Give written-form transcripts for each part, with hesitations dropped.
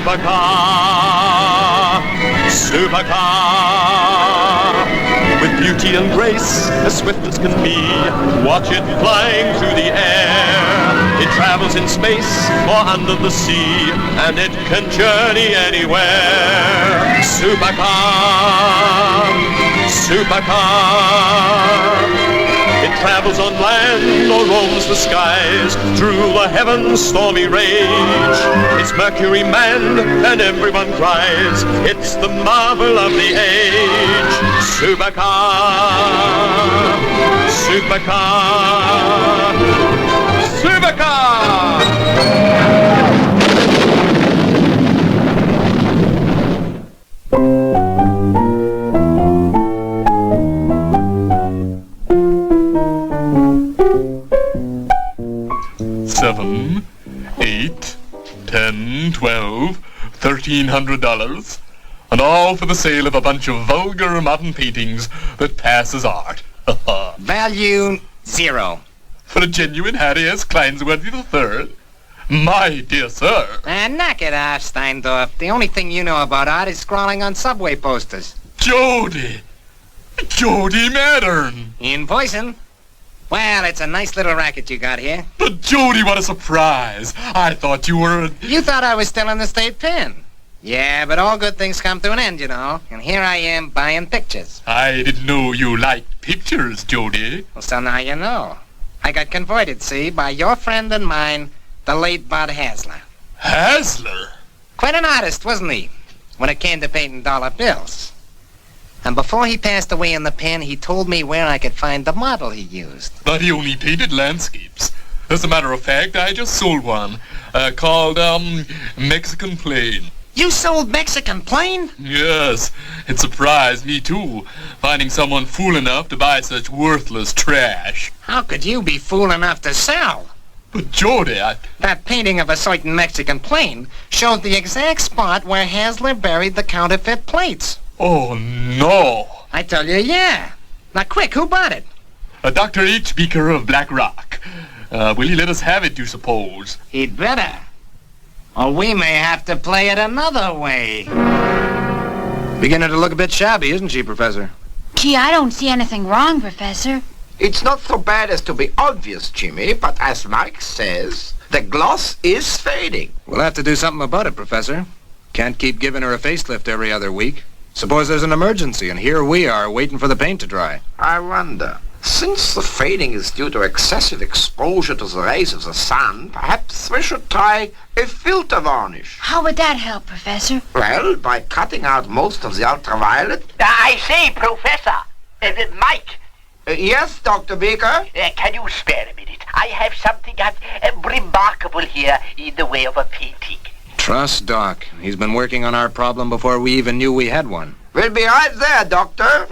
Supercar, supercar, with beauty and grace, as swift as can be. Watch it flying through the air. It travels in space or under the sea, and it can journey anywhere. Supercar, supercar. It travels on land or roams the skies, through the heavens' stormy rage. It's Mercury manned and everyone cries, it's the marvel of the age. Supercar, supercar, supercar! 7, 8, 10, 12, $1,300, and all for the sale of a bunch of vulgar modern paintings that pass as art. Value 0. For a genuine Harry S. Kleinsworthy III? My dear sir. Knock it off, Steindorf. The only thing you know about art is scrawling on subway posters. Jody! Jody Mattern! In poison. Well, it's a nice little racket you got here. But Jody, what a surprise! I thought you were... You thought I was still in the state pen. Yeah, but all good things come to an end, you know. And here I am buying pictures. I didn't know you liked pictures, Jody. Well, so now you know. I got converted, see, by your friend and mine, the late Bud Hasler. Hasler? Quite an artist, wasn't he? When it came to painting dollar bills. And before he passed away in the pen, he told me where I could find the model he used. But he only painted landscapes. As a matter of fact, I just sold one, called, Mexican Plain. You sold Mexican Plain? Yes, it surprised me too, finding someone fool enough to buy such worthless trash. How could you be fool enough to sell? But Jody, That painting of a certain Mexican Plain showed the exact spot where Hasler buried the counterfeit plates. Oh, no. I tell you, yeah. Now, quick, who bought it? Dr. H. Beaker of Black Rock. Will he let us have it, do you suppose? He'd better. Or we may have to play it another way. Beginning to look a bit shabby, isn't she, Professor? Gee, I don't see anything wrong, Professor. It's not so bad as to be obvious, Jimmy, but as Mike says, the gloss is fading. We'll have to do something about it, Professor. Can't keep giving her a facelift every other week. Suppose there's an emergency, and here we are waiting for the paint to dry. I wonder, since the fading is due to excessive exposure to the rays of the sun, perhaps we should try a filter varnish. How would that help, Professor? Well, by cutting out most of the ultraviolet. I say, Professor, Mike. Yes, Dr. Baker? Can you spare a minute? I have something remarkable here in the way of a painting. Trust Doc. He's been working on our problem before we even knew we had one. We'll be right there, Doctor.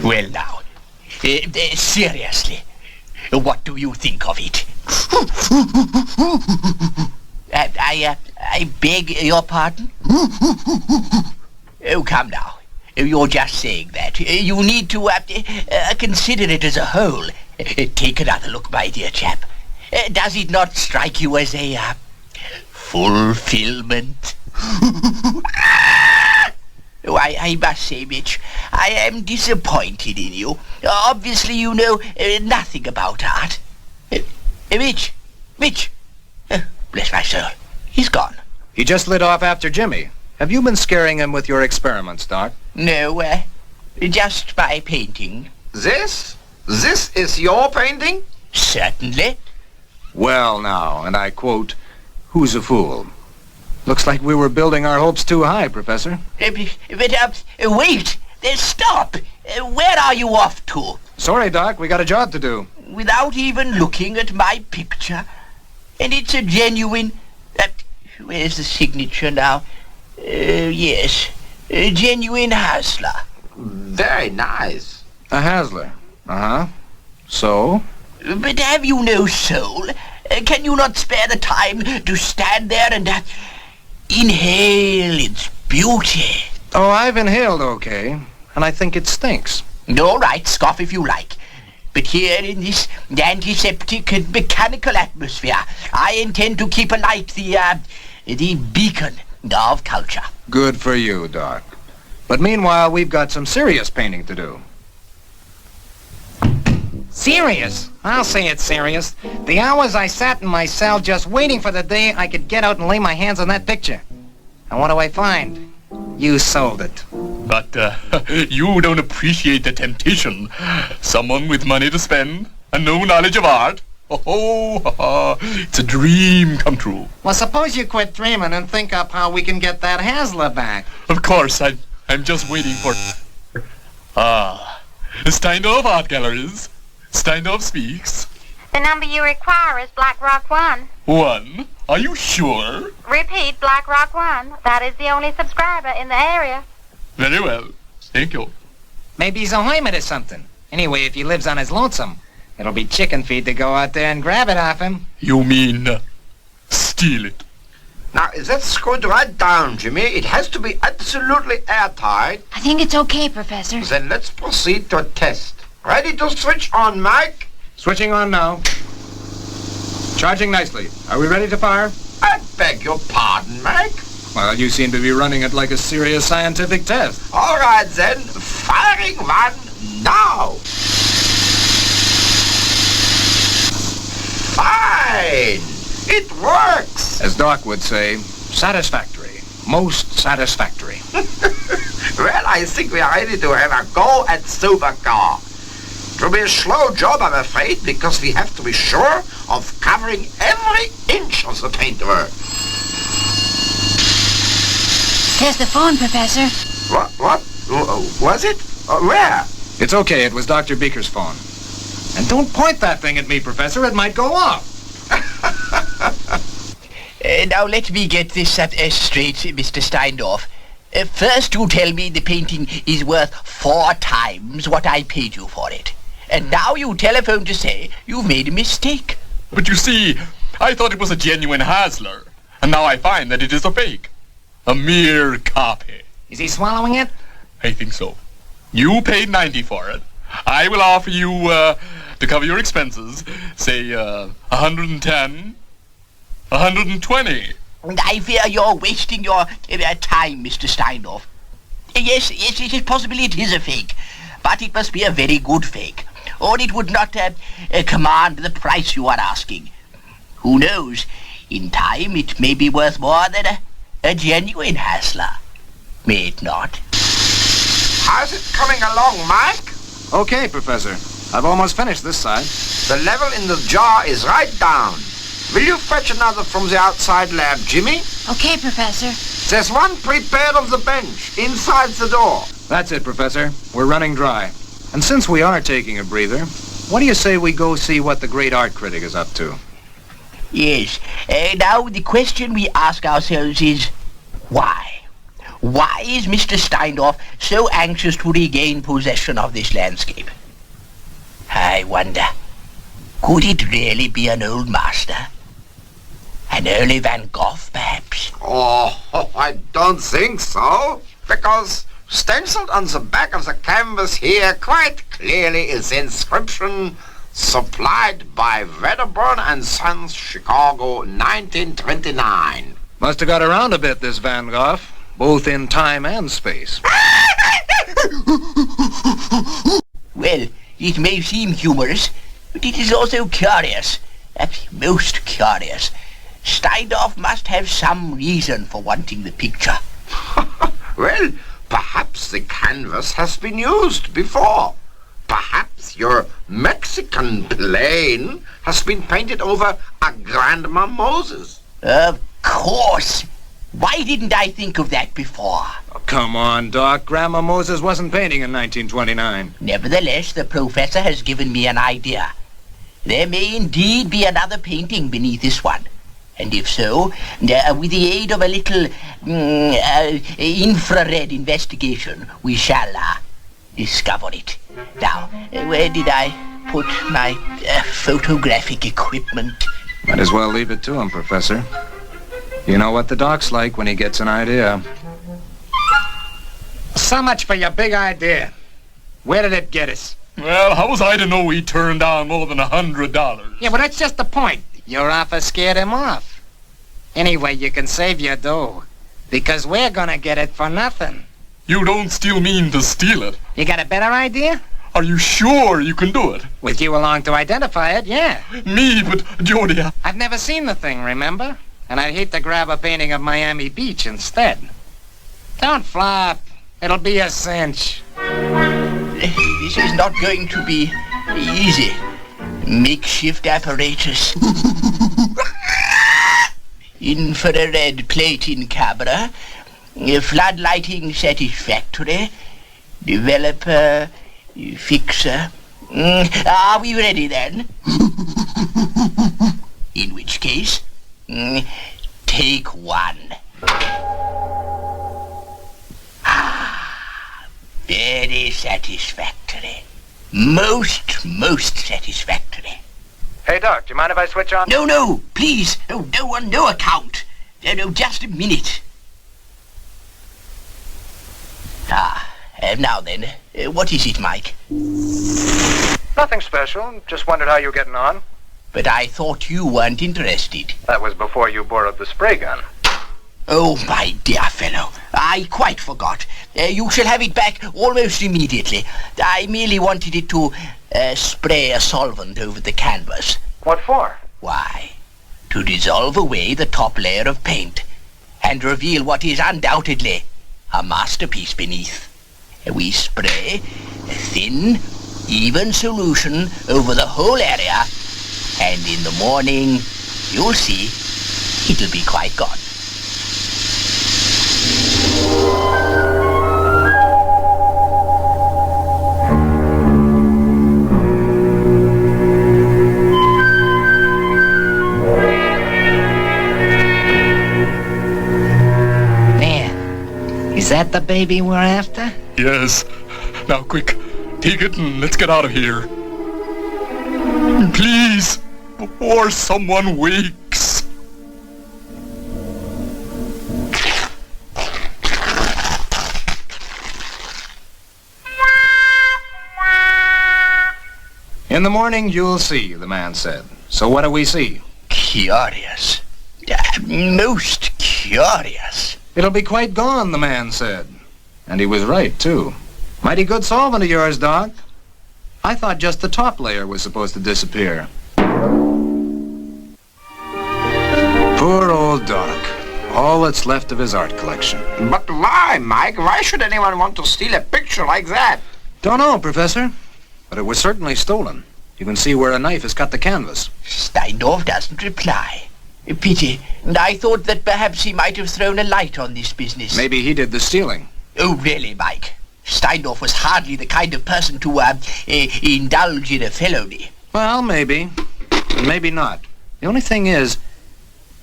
Well, now, seriously, what do you think of it? I beg your pardon? Oh, come now. You're just saying that. You need to consider it as a whole. Take another look, my dear chap. Does it not strike you as a fulfillment? Oh, I must say, Mitch, I am disappointed in you. Obviously, you know nothing about art. Mitch, bless my soul, he's gone. He just lit off after Jimmy. Have you been scaring him with your experiments, Doc? No, just by painting. This is your painting? Certainly. Well, now, and I quote, "Who's a fool?" Looks like we were building our hopes too high, Professor. But, wait! Stop! Where are you off to? Sorry, Doc, we got a job to do. Without even looking at my picture? And it's a genuine... where's the signature now? Yes. A genuine Hasler. Very nice. A Hasler. Uh-huh. So? But have you no soul? Can you not spare the time to stand there and inhale its beauty? Oh, I've inhaled okay, and I think it stinks. All right, scoff if you like. But here in this antiseptic and mechanical atmosphere, I intend to keep alight the beacon of culture. Good for you, Doc. But meanwhile, we've got some serious painting to do. Serious? I'll say it's serious. The hours I sat in my cell just waiting for the day I could get out and lay my hands on that picture. And what do I find? You sold it. But you don't appreciate the temptation. Someone with money to spend and no knowledge of art. Oh, it's a dream come true. Well, suppose you quit dreaming and think up how we can get that Hasler back. Of course, I'm just waiting for... Steindorf Art Galleries. Steindorf speaks. The number you require is Black Rock 1. 1? Are you sure? Repeat, Black Rock 1. That is the only subscriber in the area. Very well. Thank you. Maybe he's a hermit or something. Anyway, if he lives on his lonesome, it'll be chicken feed to go out there and grab it off him. You mean steal it? Now, is that screwed right down, Jimmy? It has to be absolutely airtight. I think it's okay, Professor. Then let's proceed to a test. Ready to switch on, Mike? Switching on now. Charging nicely. Are we ready to fire? I beg your pardon, Mike. Well, you seem to be running it like a serious scientific test. All right, then. Firing one now. Fine. It works. As Doc would say, satisfactory. Most satisfactory. Well, I think we are ready to have a go at Supercar. It will be a slow job, I'm afraid, because we have to be sure of covering every inch of the paintwork. There's the phone, Professor. What? Was it? Where? It's okay. It was Dr. Beaker's phone. And don't point that thing at me, Professor. It might go off. Now let me get this straight, Mr. Steindorf. First you tell me the painting is worth 4 times what I paid you for it. And now you telephone to say you've made a mistake. But you see, I thought it was a genuine Hasler. And now I find that it is a fake. A mere copy. Is he swallowing it? I think so. You paid 90 for it. I will offer you, to cover your expenses, say, 110, 120. I fear you're wasting your time, Mr. Steindorf. Yes, it is possible it is a fake, but it must be a very good fake, or it would not command the price you are asking. Who knows? In time, it may be worth more than a genuine Hasler. May it not? How's it coming along, Mike? Okay, Professor. I've almost finished this side. The level in the jar is right down. Will you fetch another from the outside lab, Jimmy? Okay, Professor. There's one prepared on the bench, inside the door. That's it, Professor. We're running dry. And since we are taking a breather, what do you say we go see what the great art critic is up to? Yes. Now, the question we ask ourselves is, why? Why is Mr. Steindorf so anxious to regain possession of this landscape? I wonder, could it really be an old master? An early Van Gogh, perhaps? Oh, I don't think so. Because stenciled on the back of the canvas here quite clearly is the inscription, supplied by Wedderburn and Sons, Chicago, 1929. Must have got around a bit, this Van Gogh, both in time and space. Well, it may seem humorous, but it is also curious. Most curious. Steindorf must have some reason for wanting the picture. Well, perhaps the canvas has been used before. Perhaps your Mexican plane has been painted over a Grandma Moses. Of course. Why didn't I think of that before? Oh, come on, Doc. Grandma Moses wasn't painting in 1929. Nevertheless, the professor has given me an idea. There may indeed be another painting beneath this one. And if so, with the aid of a little infrared investigation, we shall discover it. Now, where did I put my photographic equipment? Might as well leave it to him, Professor. You know what the Doc's like when he gets an idea. So much for your big idea. Where did it get us? Well, how was I to know he turned down more than $100? Yeah, but that's just the point. Your offer scared him off. Anyway, you can save your dough. Because we're gonna get it for nothing. You don't still mean to steal it. You got a better idea? Are you sure you can do it? With you along to identify it, yeah. Me, but Jody, I've never seen the thing, remember? And I'd hate to grab a painting of Miami Beach instead. Don't flop. It'll be a cinch. This is not going to be easy. Makeshift apparatus. Infrared plating camera. Floodlighting satisfactory. Developer. Fixer. Are we ready then? In which case, take one. Very satisfactory. Most satisfactory. Hey, Doc, do you mind if I switch on? No, please. No, on no account. No, just a minute. Now then, what is it, Mike? Nothing special. Just wondered how you were getting on. But I thought you weren't interested. That was before you borrowed the spray gun. Oh, my dear fellow, I quite forgot. You shall have it back almost immediately. I merely wanted it to spray a solvent over the canvas. What for? Why, to dissolve away the top layer of paint and reveal what is undoubtedly a masterpiece beneath. We spray a thin, even solution over the whole area, and in the morning, you'll see, it'll be quite gone. Is that the baby we're after? Yes. Now, quick, take it and let's get out of here. Please, before someone wakes. In the morning, you'll see, the man said. So what do we see? Curious. Most curious. It'll be quite gone, the man said. And he was right, too. Mighty good solvent of yours, Doc. I thought just the top layer was supposed to disappear. Poor old Doc. All that's left of his art collection. But why, Mike? Why should anyone want to steal a picture like that? Don't know, Professor. But it was certainly stolen. You can see where a knife has cut the canvas. Steindorf doesn't reply. A pity. And I thought that perhaps he might have thrown a light on this business. Maybe he did the stealing. Oh, really, Mike? Steindorf was hardly the kind of person to indulge in a felony. Well, maybe. And maybe not. The only thing is,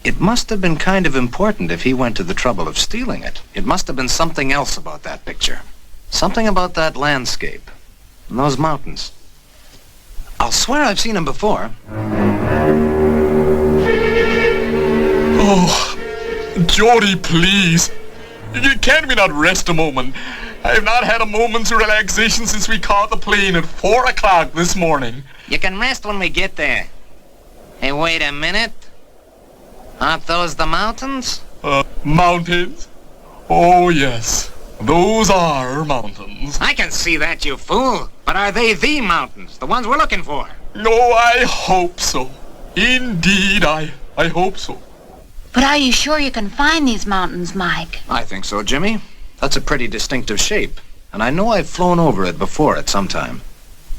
it must have been kind of important if he went to the trouble of stealing it. It must have been something else about that picture. Something about that landscape. And those mountains. I'll swear I've seen him before. Oh, Jody, please. Can't we not rest a moment? I have not had a moment's relaxation since we caught the plane at 4 o'clock this morning. You can rest when we get there. Hey, wait a minute. Aren't those the mountains? Mountains? Oh, yes. Those are mountains. I can see that, you fool. But are they the mountains? The ones we're looking for? Oh, I hope so. Indeed, I hope so. But are you sure you can find these mountains, Mike? I think so, Jimmy. That's a pretty distinctive shape. And I know I've flown over it before at some time.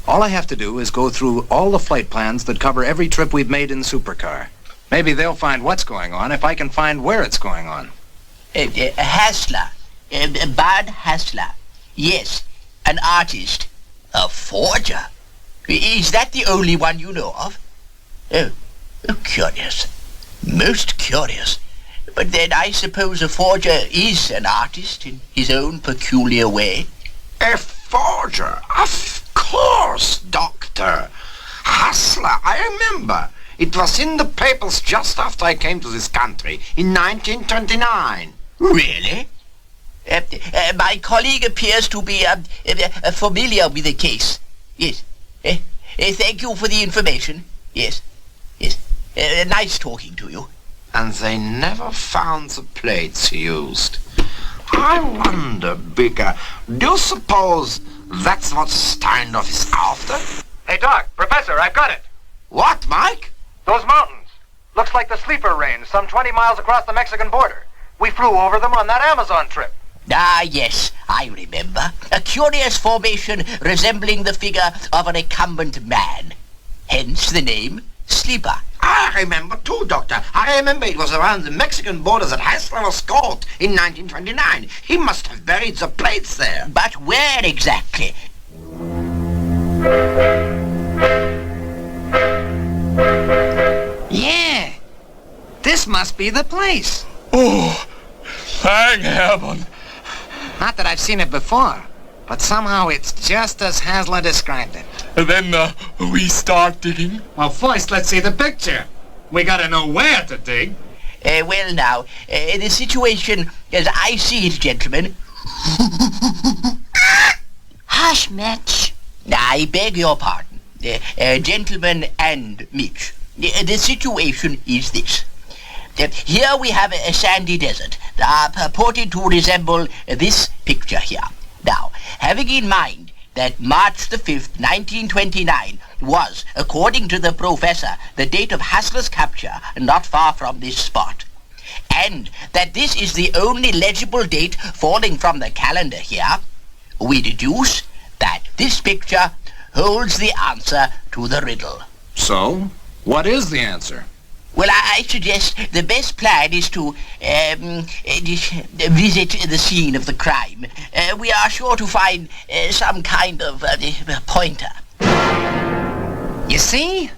All I have to do is go through all the flight plans that cover every trip we've made in the Supercar. Maybe they'll find what's going on if I can find where it's going on. Hassler. Bad Hassler. Yes, an artist. A forger. Is that the only one you know of? Oh, curious. Most curious. But then I suppose a forger is an artist in his own peculiar way. A forger? Of course, Doctor. Hassler, I remember. It was in the papers just after I came to this country in 1929. Really? My colleague appears to be familiar with the case. Yes. Thank you for the information. Yes. Nice talking to you. And they never found the plates he used. I wonder, Beaker, do you suppose that's what Steindorf is after? Hey, Doc, Professor, I've got it. What, Mike? Those mountains. Looks like the Sleeper Range, some 20 miles across the Mexican border. We flew over them on that Amazon trip. Ah, yes, I remember. A curious formation resembling the figure of a recumbent man. Hence the name Sleeper. I remember too, Doctor. I remember it was around the Mexican border that Hassler was caught in 1929. He must have buried the plates there. But where exactly? Yeah. This must be the place. Oh, thank heaven. Not that I've seen it before, but somehow it's just as Hasler described it. And then we start digging. Well, first, let's see the picture. We gotta know where to dig. Well, now, the situation as I see it, gentlemen. Hush, Mitch. I beg your pardon. Gentlemen and Mitch. The situation is this. Here we have a sandy desert, purported to resemble this picture here. Now, having in mind that March the 5th, 1929 was, according to the professor, the date of Hassler's capture not far from this spot, and that this is the only legible date falling from the calendar here, we deduce that this picture holds the answer to the riddle. So, what is the answer? Well, I suggest the best plan is to visit the scene of the crime. We are sure to find some kind of pointer. You see?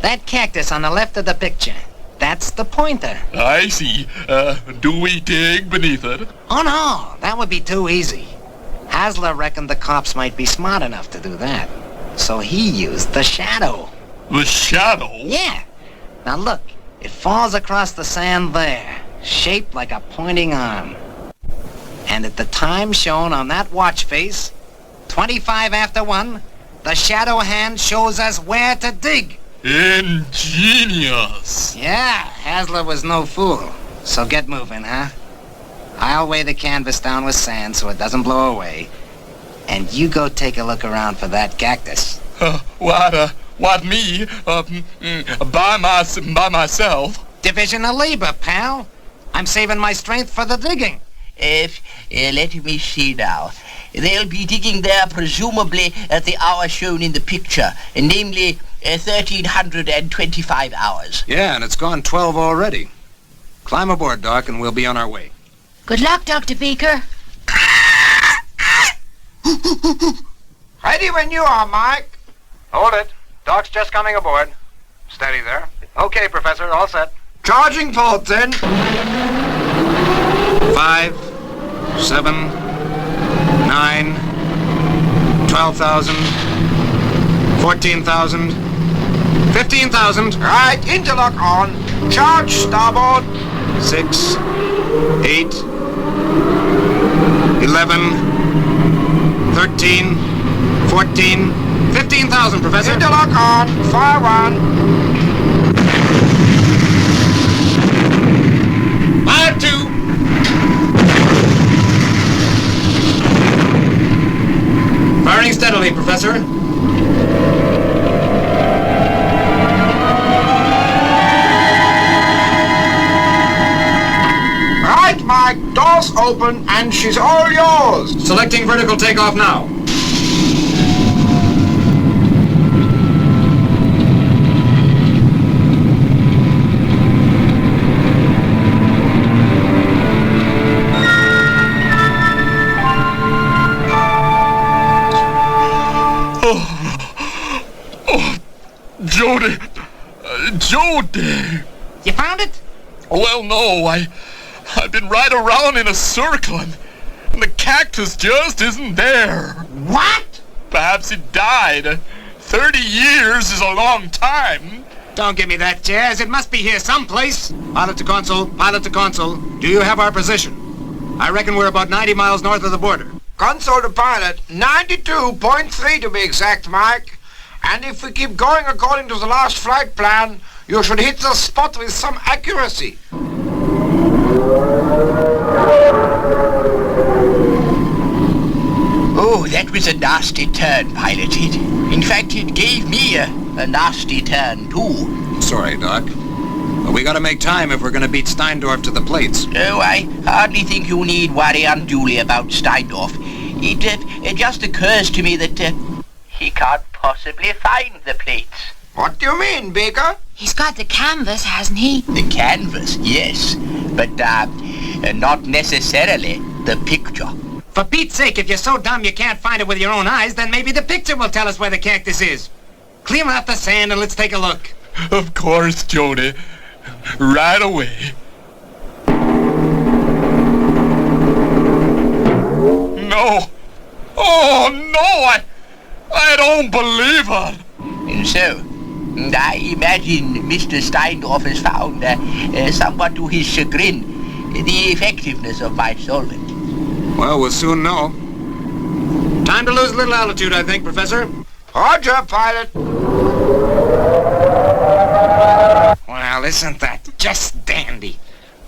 That cactus on the left of the picture. That's the pointer. I see. Do we dig beneath it? Oh, no. That would be too easy. Hasler reckoned the cops might be smart enough to do that. So he used the shadow. The shadow? Yeah. Now look. It falls across the sand there, shaped like a pointing arm. And at the time shown on that watch face, 25 after 1, the shadow hand shows us where to dig. Ingenious. Yeah, Hasler was no fool. So get moving, huh? I'll weigh the canvas down with sand so it doesn't blow away. And you go take a look around for that cactus. What, me? By myself? Division of labor, pal. I'm saving my strength for the digging. Let me see now. They'll be digging there presumably at the hour shown in the picture, namely 1325 hours. Yeah, and it's gone 12 already. Climb aboard, Doc, and we'll be on our way. Good luck, Dr. Beaker. Ready when you are, Mike. Hold it. Doc's just coming aboard. Steady there. Okay, Professor, all set. Charging port, then. 5, 7, 9, 12,000, 14,000, 15,000. Right, interlock on. Charge starboard. 6, 8, 11, 13, 14, 15,000, Professor. Interlock on. Fire 1. Fire 2. Firing steadily, Professor. Right, Mike. Doors open and she's all yours. Selecting vertical takeoff now. Jody! You found it? Well, no, I've been right around in a circle, and the cactus just isn't there. What? Perhaps it died. 30 years is a long time. Don't give me that, Jazz. It must be here someplace. Pilot to console, pilot to console. Do you have our position? I reckon we're about 90 miles north of the border. Console to pilot, 92.3 to be exact, Mike. And if we keep going according to the last flight plan, you should hit the spot with some accuracy. Oh, that was a nasty turn, pilot. In fact, it gave me a nasty turn, too. Sorry, Doc. But we gotta make time if we're gonna beat Steindorf to the plates. Oh, I hardly think you need worry unduly about Steindorf. It just occurs to me that he can't possibly find the plates. What do you mean, Baker? He's got the canvas, hasn't he? The canvas, yes, but not necessarily the picture. For Pete's sake, if you're so dumb you can't find it with your own eyes, then maybe the picture will tell us where the cactus is. Clear out the sand and let's take a look. Of course, Jody. Right away. No. Oh, no, I don't believe it. And so, I imagine Mr. Steindorf has found, somewhat to his chagrin, the effectiveness of my solvent. Well, we'll soon know. Time to lose a little altitude, I think, Professor. Roger, pilot. Well, isn't that just dandy?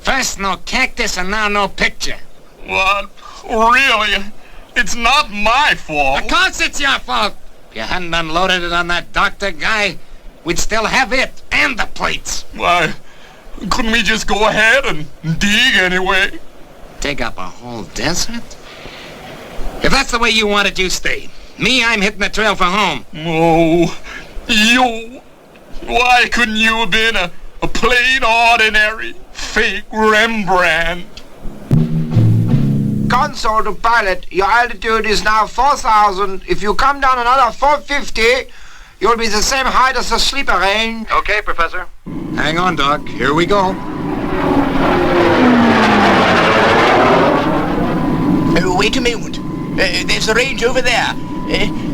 First no cactus and now no picture. What? Really? It's not my fault. Of course it's your fault. If you hadn't unloaded it on that doctor guy, we'd still have it and the plates. Why, couldn't we just go ahead and dig anyway? Dig up a whole desert? If that's the way you want it, you stay. Me, I'm hitting the trail for home. Oh, you. Why couldn't you have been a plain, ordinary, fake Rembrandt? Console to pilot, your altitude is now 4,000. If you come down another 450, you'll be the same height as the sleeper range. Okay, Professor. Hang on, Doc. Here we go. Wait a moment. There's a range over there.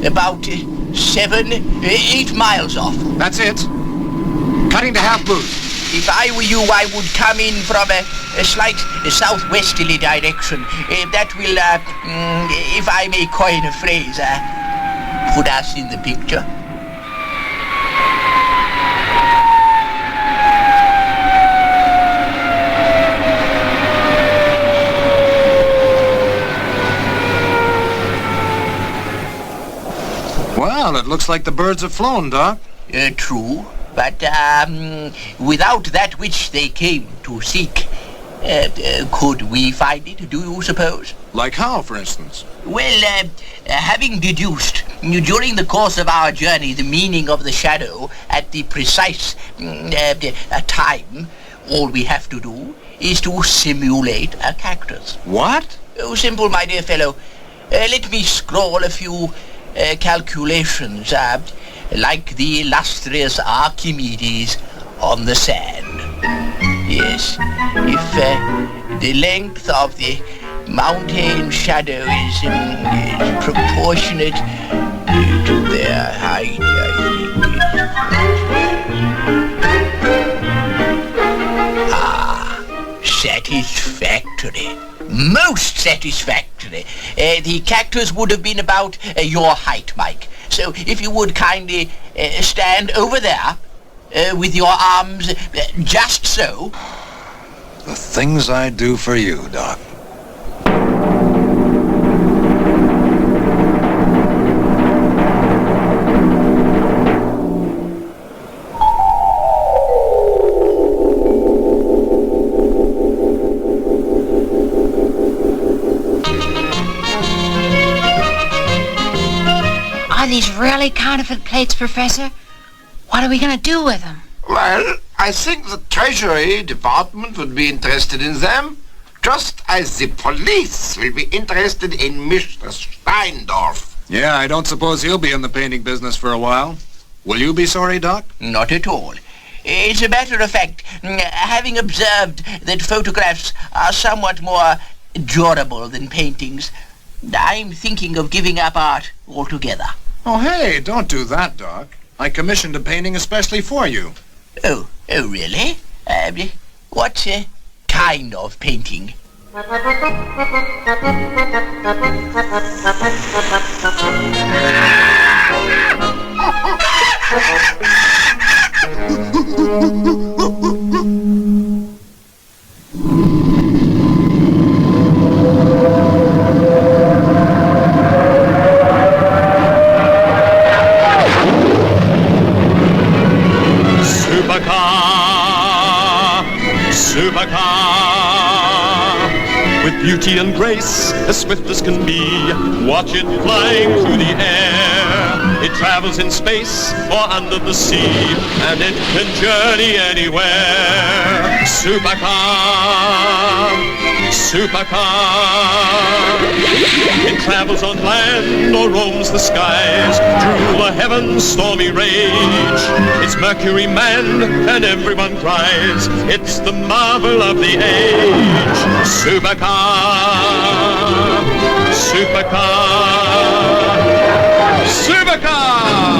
About 8 miles off. That's it. Cutting to half boost. If I were you, I would come in from a slight southwesterly direction. That will, if I may coin a phrase, put us in the picture. Well, it looks like the birds have flown, Doc. True, but without that which they came to seek, could we find it, do you suppose? Like how, for instance? Well, having deduced during the course of our journey the meaning of the shadow at the precise time, all we have to do is to simulate a cactus. What? Oh, simple, my dear fellow. Let me scrawl a few calculations, like the illustrious Archimedes on the sand. Yes, if the length of the mountain shadow is proportionate to their height, I think. Satisfactory. Most satisfactory. The cactus would have been about your height, Mike. So if you would kindly stand over there with your arms just so. The things I do for you, Doc. Are these really counterfeit plates, Professor? What are we going to do with them? Well, I think the Treasury Department would be interested in them, just as the police will be interested in Mr. Steindorf. Yeah, I don't suppose he'll be in the painting business for a while. Will you be sorry, Doc? Not at all. As a matter of fact, having observed that photographs are somewhat more durable than paintings, I'm thinking of giving up art altogether. Oh, hey, don't do that, Doc. I commissioned a painting especially for you. Oh, really? What kind of painting? Supercar, with beauty and grace, as swift as can be. Watch it flying through the air. It travels in space or under the sea, and it can journey anywhere. Supercar, supercar. It travels on land or roams the skies, through the heavens' stormy rage. It's Mercury manned and everyone cries, it's the marvel of the age. Supercar, supercar, supercar.